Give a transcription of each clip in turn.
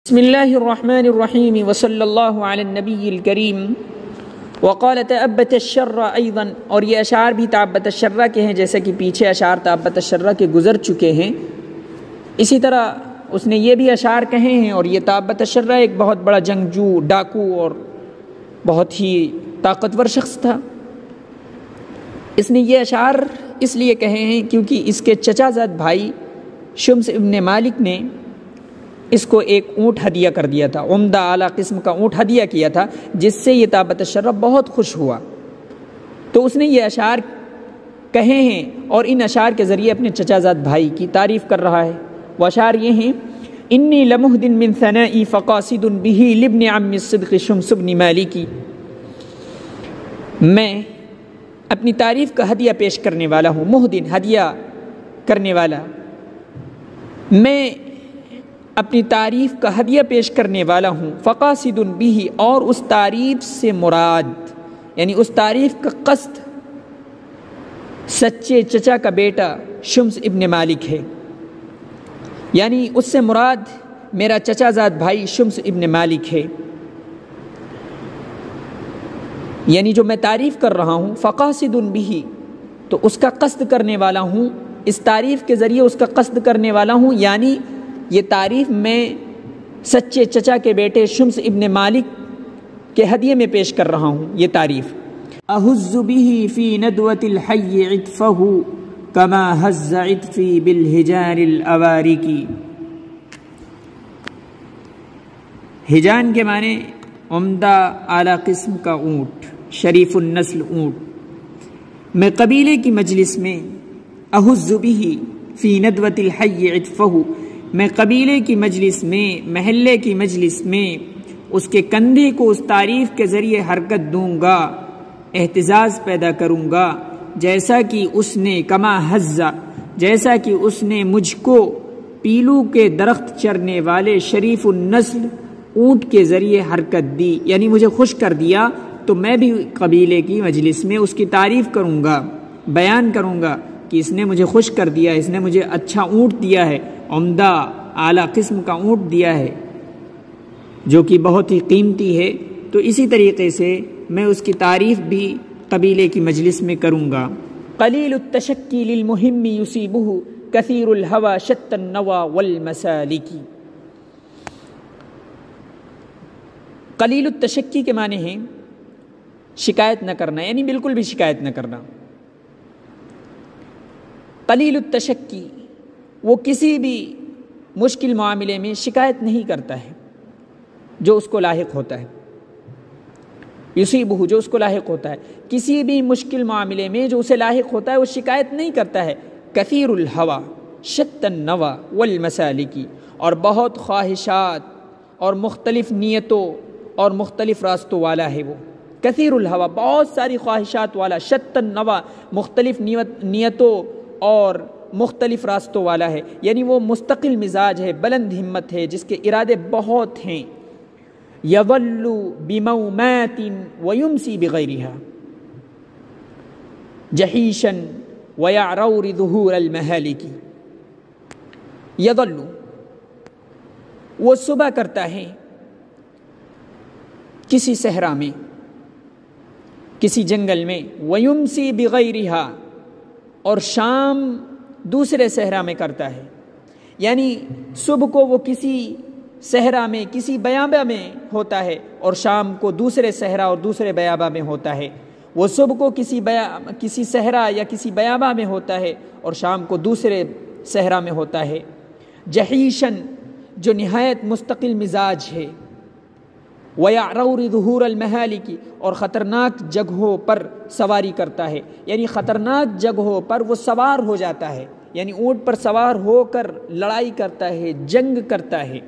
بسم اللہ الرحمن الرحیم وصلی اللہ علی النبی الکریم وقال تعبت الشر ایضا، اور یہ اشعار بھی تعبت الشر کے ہیں، جیسا کہ پیچھے اشعار تعبت الشر کے گزر چکے ہیں، اسی طرح اس نے یہ بھی اشعار کہے ہیں۔ اور یہ تعبت الشر ایک بہت بڑا جنگجو، ڈاکو اور بہت ہی طاقتور شخص تھا۔ اس نے یہ اشعار اس لیے کہے ہیں کیونکہ اس کے چچا زاد بھائی شمس ابن مالک نے اس کو ایک اونٹ ہدیہ کر دیا تھا، عمدہ اعلیٰ قسم کا اونٹ ہدیہ کیا تھا، جس سے یہ تعبت الشر بہت خوش ہوا، تو اس نے یہ اشعار کہے ہیں اور ان اشعار کے ذریعے اپنے چچا زاد بھائی کی تعریف کر رہا ہے۔ وہ اشعار یہ ہیں: انی لمہدن من ثنائی فقاصد بہ لابن عم الصدق شمس بن مالکی، میں اپنی تعریف کا ہدیہ پیش کرنے والا ہوں، مہدن ہدیہ کرنے والا، میں اپنی تعریف کا ہدیہ پیش کرنے والا ہوں، فقاصد بہ، اور اس تعریف سے مراد یعنی اس تعریف کا قصد سچے چچا کا بیٹا شمس ابن مالک ہے، یعنی اس سے مراد میرا چچا زاد بھائی شمس ابن مالک ہے، یعنی جو میں تعریف کر رہا ہوں فقاصد بہ، تو اس کا قصد کرنے والا ہوں، اس تعریف کے ذریعے اس کا قصد کرنے والا ہوں، یعنی یہ تعریف میں سچے چچا کے بیٹے شمس ابن مالک کے ہدیے میں پیش کر رہا ہوں۔ یہ تعریف اہز بہ فی ندوۃ الحی عطفہ کما ہز عطفی بالحجان الاوارکی، حجان کے معنی عمدہ اعلیٰ قسم کا اونٹ، شریف النسل اونٹ، میں قبیلے کی مجلس میں اہز بہ فی ندوۃ الحی عطفہ، میں قبیلے کی مجلس میں، محلے کی مجلس میں اس کے کندھے کو اس تعریف کے ذریعے حرکت دوں گا، اہتزاز پیدا کروں گا، جیسا کہ اس نے کما حزا، جیسا کہ اس نے مجھ کو پیلو کے درخت چرنے والے شریف النسل اونٹ کے ذریعے حرکت دی، یعنی مجھے خوش کر دیا، تو میں بھی قبیلے کی مجلس میں اس کی تعریف کروں گا، بیان کروں گا کہ اس نے مجھے خوش کر دیا، اس نے مجھے اچھا اونٹ دیا ہے، عمدہ اعلیٰ قسم کا اونٹ دیا ہے جو کہ بہت ہی قیمتی ہے، تو اسی طریقے سے میں اس کی تعریف بھی قبیلے کی مجلس میں کروں گا۔ قلیل التشکی للمہم یصیبہ کثیر الہوى شتى النوى والمسالک، قلیل التشکی کے معنی ہیں شکایت نہ کرنا، یعنی بالکل بھی شکایت نہ کرنا۔ قلیل التشکی، وہ کسی بھی مشکل معاملے میں شکایت نہیں کرتا ہے جو اس کو لاحق ہوتا ہے، یصیبہ، جو اس کو لاحق ہوتا ہے، کسی بھی مشکل معاملے میں جو اسے لاحق ہوتا ہے وہ شکایت نہیں کرتا ہے۔ کثیر الہوى شتى النوى والمسالک، اور بہت خواہشات اور مختلف نیتوں اور مختلف راستوں والا ہے وہ۔ کثیر الہوى، بہت ساری خواہشات والا، شتى النوى، مختلف نیتوں اور مختلف راستوں والا ہے، یعنی وہ مستقل مزاج ہے، بلند ہمت ہے، جس کے ارادے بہت ہیں۔ یظل بمومات ویمسی بغیرها جحیشا ویعرور ظہور المہالک، یظل، وہ صبح کرتا ہے کسی صحرا میں، کسی جنگل میں، ویمسی بغیرها، اور شام دوسرے صحرا میں کرتا ہے، یعنی صبح کو وہ کسی صحرا میں، کسی بیابہ میں ہوتا ہے، اور شام کو دوسرے صحرا اور دوسرے بیابہ میں ہوتا ہے۔ وہ صبح کو کسی صحرا یا کسی بیابہ میں ہوتا ہے اور شام کو دوسرے صحرا میں ہوتا ہے۔ جحیشن، جو نہایت مستقل مزاج ہے، وَيَعْرَوْرِ ظُهُورَ الْمَهَالِكِ، اور خطرناک جگہوں پر سواری کرتا ہے، یعنی خطرناک جگہوں پر وہ سوار ہو جاتا ہے، یعنی اونٹ پر سوار ہو کر لڑائی کرتا ہے، جنگ کرتا ہے۔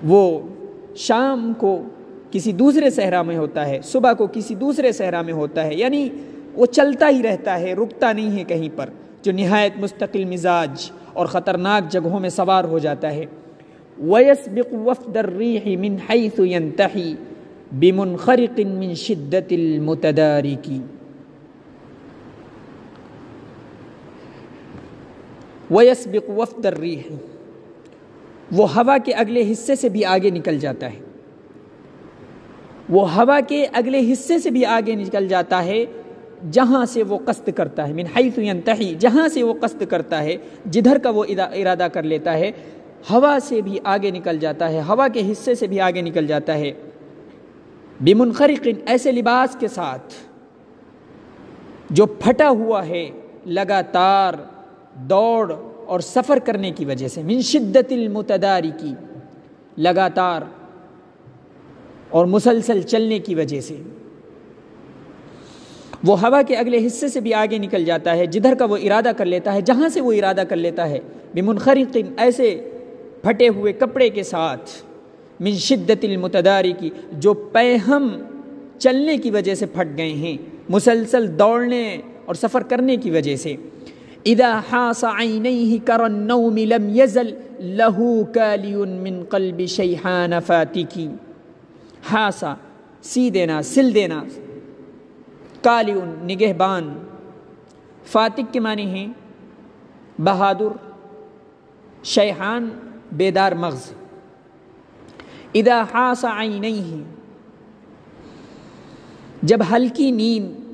وہ شام کو کسی دوسرے صحرا میں ہوتا ہے، صبح کو کسی دوسرے صحرا میں ہوتا ہے، یعنی وہ چلتا ہی رہتا ہے، رکتا نہیں ہے کہیں پر، جو نہایت مستقل مزاج اور خطرناک جگہوں میں سوار ہو جاتا ہے۔ وَيَسْبِقُ وَفْدَ الرِّيحِ مِنْ حَيْثُ يَنْتَحِي بِمُنْخَرِقٍ مِنْ شِدَّةِ الْمُتَدَارِكِ، وَيَسْبِقُ وَفْدَ الرِّيحِ، وہ ہوا کے اگلے حصے سے بھی آگے نکل جاتا ہے، وہ ہوا کے اگلے حصے سے بھی آگے نکل جاتا ہے جہاں سے وہ قصد کرتا ہے، من حیث ینتہی، جہاں سے وہ قصد کرتا ہے، جدھر کا وہ ارادہ کر لیتا ہے، ہوا سے بھی آگے نکل جاتا ہے، ہوا کے حصے سے بھی آگے نکل جاتا ہے۔ بمنخرق، ایسے لباس کے ساتھ جو پھٹا ہوا ہے لگاتار دوڑ اور سفر کرنے کی وجہ سے، من شدت المتدارکی، لگاتار اور مسلسل چلنے کی وجہ سے وہ ہوا کے اگلے حصے سے بھی آگے نکل جاتا ہے، جدھر کا وہ ارادہ کر لیتا ہے، جہاں سے وہ ارادہ کر لیتا ہے۔ بمنخرق، ایسے پھٹے ہوئے کپڑے کے ساتھ، من شدت المتدارکی، جو پیہم چلنے کی وجہ سے پھٹ گئے ہیں، مسلسل دوڑنے اور سفر کرنے کی وجہ سے۔ اذا حاس عینیہ کر النوم لم یزل لہ کالی من قلب شیحان فاتکی۔ حاسا، سی دینا، سل دینا، کالیون، نگہبان، فاتک کے معنی ہیں بہادر، شیحان، بیدار مغز۔ اذا حاس عینیہ، جب ہلکی نیند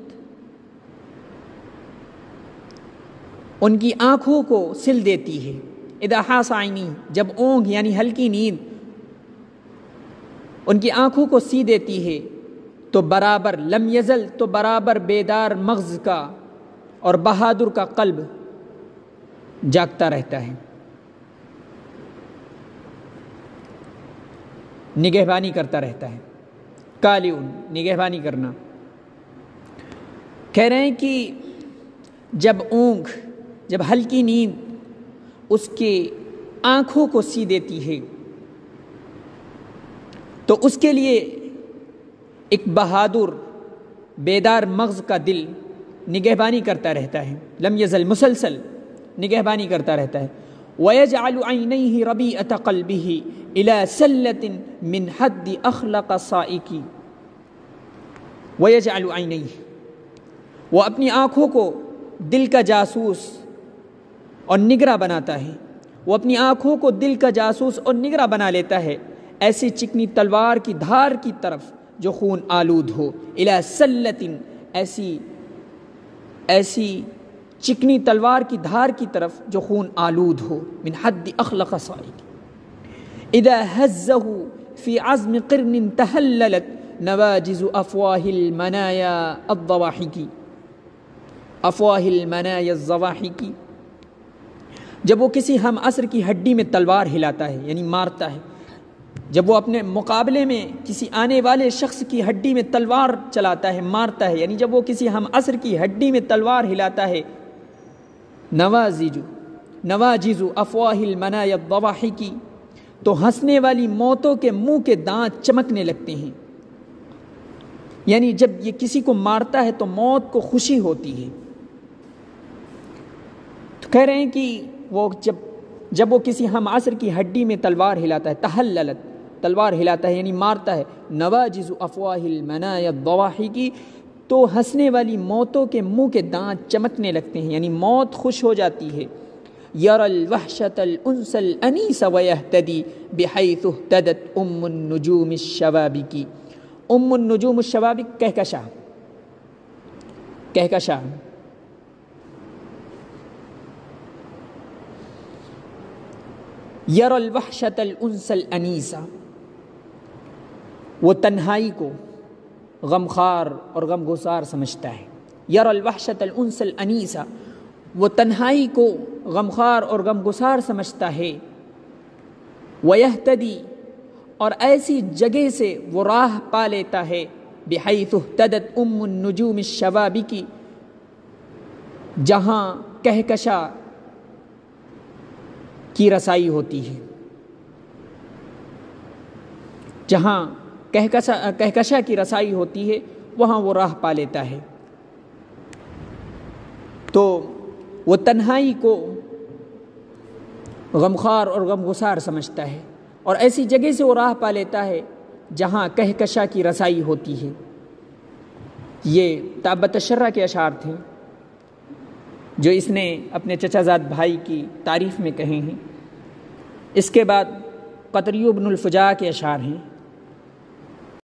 ان کی آنکھوں کو سل دیتی ہے، اذا حاس عینیہ، جب اونگھ یعنی ہلکی نیند ان کی آنکھوں کو سی دیتی ہے، تو برابر، لم یزل، تو برابر بیدار مغز کا اور بہادر کا قلب جاگتا رہتا ہے، نگہبانی کرتا رہتا ہے۔ کالیون، نگہبانی کرنا۔ کہہ رہے ہیں کہ جب اونگھ، جب ہلکی نیند اس کے آنکھوں کو سی دیتی ہے تو اس کے لیے ایک بہادر بیدار مغز کا دل نگہبانی کرتا رہتا ہے، لم یزل، مسلسل نگہبانی کرتا رہتا ہے۔ وَيَجْعَلُ عَيْنَيْهِ رَبِيعَةَ قَلْبِهِ إِلَى سَلَّةٍ مِّنْ حَدِّ أَخْلَقَ صَائِكِ۔ وَيَجْعَلُ عَيْنَيْهِ، وہ اپنی آنکھوں کو دل کا جاسوس اور نگراں بناتا ہے، وہ اپنی آنکھوں کو دل کا جاسوس اور نگراں بنا لیتا ہے ایسی چکنی تلوار کی دھار کی طرف جو خون آلود ہو، الی سلۃ، ایسی چکنی تلوار کی دھار کی طرف جو خون آلود ہو، من حد اخلق صائق، اذا ہزہ فی عزم قرن تہللت نواجز افواہ المنایا الضواحکی، افواہ المنایا الضواحکی، جب وہ کسی ہم عصر کی ہڈی میں تلوار ہلاتا ہے یعنی مارتا ہے، جب وہ اپنے مقابلے میں کسی آنے والے شخص کی ہڈی میں تلوار چلاتا ہے، مارتا ہے، یعنی جب وہ کسی ہم عصر کی ہڈی میں تلوار ہلاتا ہے، نواجز افواہ المنایا الضواحکی، تو ہنسنے والی موتوں کے منہ کے دانت چمکنے لگتے ہیں، یعنی جب یہ کسی کو مارتا ہے تو موت کو خوشی ہوتی ہے۔ تو کہہ رہے ہیں کہ وہ جب وہ کسی ہم عصر کی ہڈی میں تلوار ہلاتا ہے، تحللت، تلوار ہلاتا ہے یعنی مارتا ہے، نواجز افواہ المنایا الضواحکی، تو ہنسنے والی موتوں کے منہ کے دانت چمکنے لگتے ہیں، یعنی موت خوش ہو جاتی ہے۔ یری الوحشۃ الانس الانیس ویہتدی بحیث اہتدت ام النجوم الشوابک، ام النجوم الشوابک کہکشاں، کہکشاں، یری الوحشۃ الانس الانیس، وہ تنہائی کو غمخوار اور غمگسار سمجھتا ہے، یری الوحشۃ الانس الانیس، وہ تنہائی کو غمخوار اور غمگسار سمجھتا ہے، ویہتدی، اور ایسی جگہ سے وہ راہ پا لیتا ہے، بحیث اہتدت ام النجوم الشوابک، جہاں کہکشاں کی رسائی ہوتی ہے، جہاں کہکشاں کی رسائی ہوتی ہے وہاں وہ راہ پا لیتا ہے۔ تو وہ تنہائی کو غمخوار اور غمگسار سمجھتا ہے اور ایسی جگہ سے وہ راہ پا لیتا ہے جہاں کہکشاں کی رسائی ہوتی ہے۔ یہ تابت الشرہ کے اشعار تھے جو اس نے اپنے چچا زاد بھائی کی تعریف میں کہے ہیں۔ اس کے بعد قطری بن الفجاء کے اشعار ہیں